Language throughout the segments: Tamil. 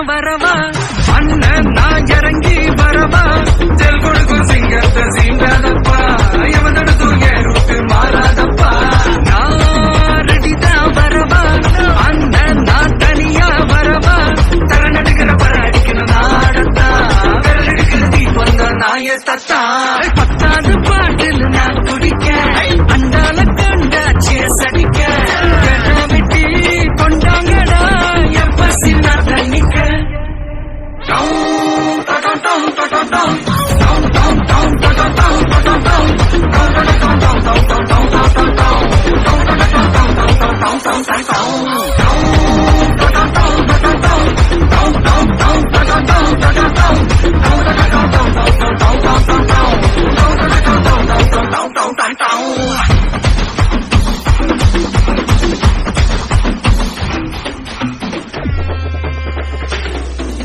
வரவா அண்ணன் நான் இறங்கி வரவா ஜெல் கொடுக்கும் சிங்கத்தை சீண்டாதப்பா எவனடுத்து ஏறுக்கு மாறாதப்பா நான் ரெடிதான் வரவா அண்ணன் நான் தனியா வரவா தரன் எடுக்கிற பர அடிக்கணும் நாடத்தா விரல் எடுக்கிற தீ வந்த நாய தத்தா பத்தாவது பாட்டில் நான் குடிக்க அண்டால கண்டா சேஸ் அடிக்க வெட்டி கொண்டாங்கடா என் பசி நான் தண்ணிக்க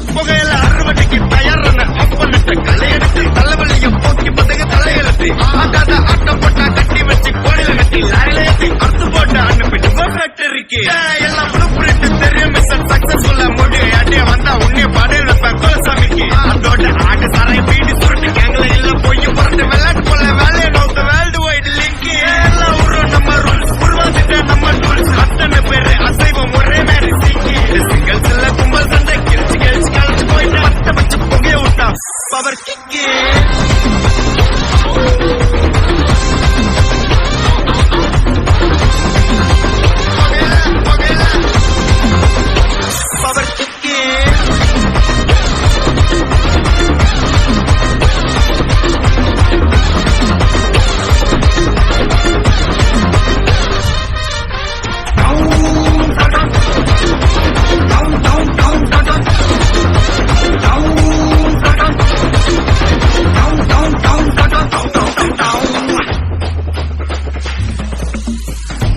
புகையில அறுவடைக்கு தயாரான அப்பனிட்ட கலையெடுத்து தலைவலியும் போக்கி பதக தலையெழுத்து ஆட்டாத ஆட்டம் போட்டா கட்டி வச்சு கோடியில கட்டி லாரில ஏற்றி அறுத்து போட்டு அனுப்பிட்டு ஃபேக்டரிக்கு எல்லாம் ப்ளூப்ரிண்ட் தெரியும் மிஷன் சக்சஸ்ஃபுல்லா முடியும் அடிய வந்தா உன்னைய படையில் வைப்பேன் கோலசாமிக்கு அதோட ஆட்டு சாரை வீடு சுருட்டு கேங்கல இல்ல போய் புரட்டு விளையாட்டு போல வேலையை நோத்த வேர்ல்டு வைடு லிங்க் எல்லாம் உருவம் நம்ம ரூல்ஸ் உருவாக்கிட்ட நம்ம டூல்ஸ் அத்தனை பேரு அசைவம் ஒரே மாதிரி சீக்கி சிங்கிள்ஸ் இல்ல கும்பல் சண்டை கிழிச்சு கிழிச்சு கழிச்சு போயிட்டு பத்த பச்சை புகைய விட்டா பவர் கிக்கி பவர் கிக்கி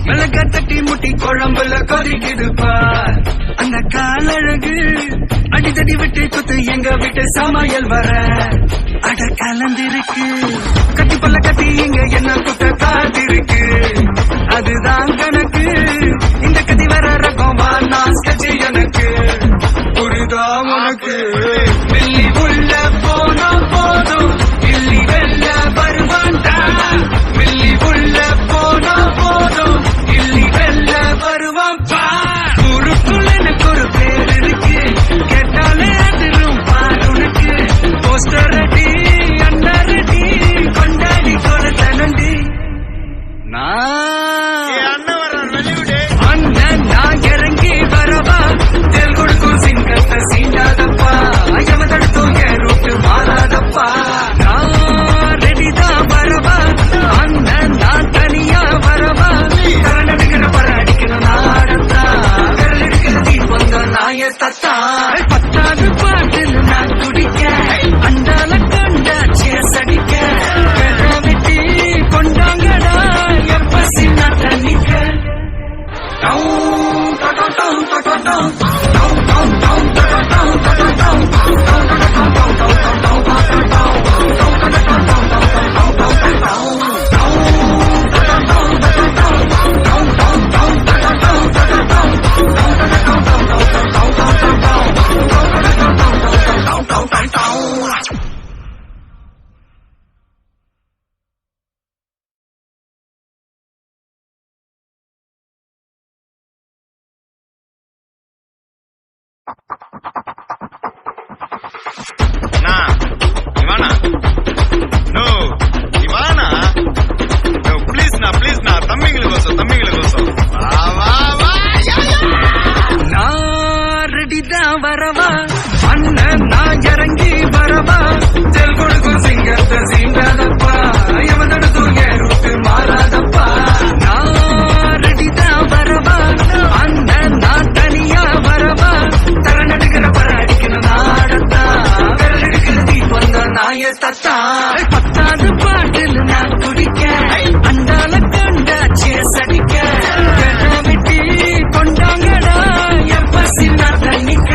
மிளகா தட்டி முட்டி குழம்புல கொதிக்கிடுப்பார் அந்த காலழகு அடித்தடி விட்டு குத்து எங்க வீட்டு சமையல் வர அட கலந்திருக்கு கட்டி பல்ல கட்டி இங்க என்ன குத்த காத்திருக்கு அதுதான் கணக்கு இந்த கதி வர ரகமா நான் ஸ்கெட்ச் எனக்கு புரிதா உனக்கு வெள்ளி உள்ள போனா போதும் இல்லி வெல்ல வருவான்டா வெள்ளி உள்ள போனா போதும் இல்லி வெல்ல வருவான் ஊருக்குள்ள எனக்கு ஒரு பேர் இருக்கு கேட்டாலே அதிரும் பார் உனக்கு போஸ்டர் ரெடி அண்ணா ரெடி கொண்டாடி கொலத்த நண்டி அண்ணன் நான் இறங்கி வரவா ஜெல் கொடுக்கும் சிங்கத்தை சீண்டாதப்பா எவ தடுத்தும் என் ரூட்டு மாறாதப்பா நான் ரெடிதான் வரவா அண்ணன் நான் தனியா வரவா தரன் எடுக்கிற பர அடிக்கணும் நாடத்தா விரல் எடுக்கிற தீ வந்த நாய தத்தா பத்தாவது பாட்டில் நான் குடிக்க அண்டால கண்டா சேஸ் அடிக்க வெட்டி கொண்டாங்கடா என் பசி நான் தண்ணிக்க வரவா அண்ணன் நான் இறங்கி வரவா ஜெல் கொடுக்கும் சிங்கத்தை சீண்டாதப்பா எவனடுத்து ஏறுக்கு மாறாதப்பா நான் ரெடிதான் வரவா அண்ணன் நான் தனியா வரவா தரன் எடுக்கிற பர அடிக்கணும் நாடத்தா விரல் எடுக்கிற தீ வந்த நாய தத்தா பத்தாவது பாட்டில் நான் குடிக்க அண்டால கண்டா சேஸ் அடிக்க வெட்டி கொண்டாங்கடா என் பசி நான் தண்ணிக்க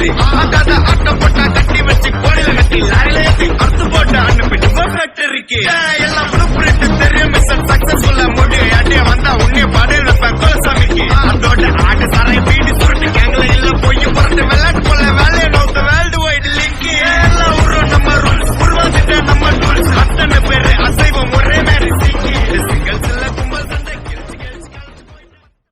கட்டி ஆகாத ஆட்டம் போட்டா கட்டி வச்சு கோடியில கட்டி லாரில ஏத்தி அறுத்து போட்டு அனுப்பிட்டு ஃபேக்டரிக்கு எல்லாம் ப்ளூ பிரிண்ட் தெரியும் மிஷன் சக்சஸ்ஃபுல்லா முடியும் யாட்டிய வந்தா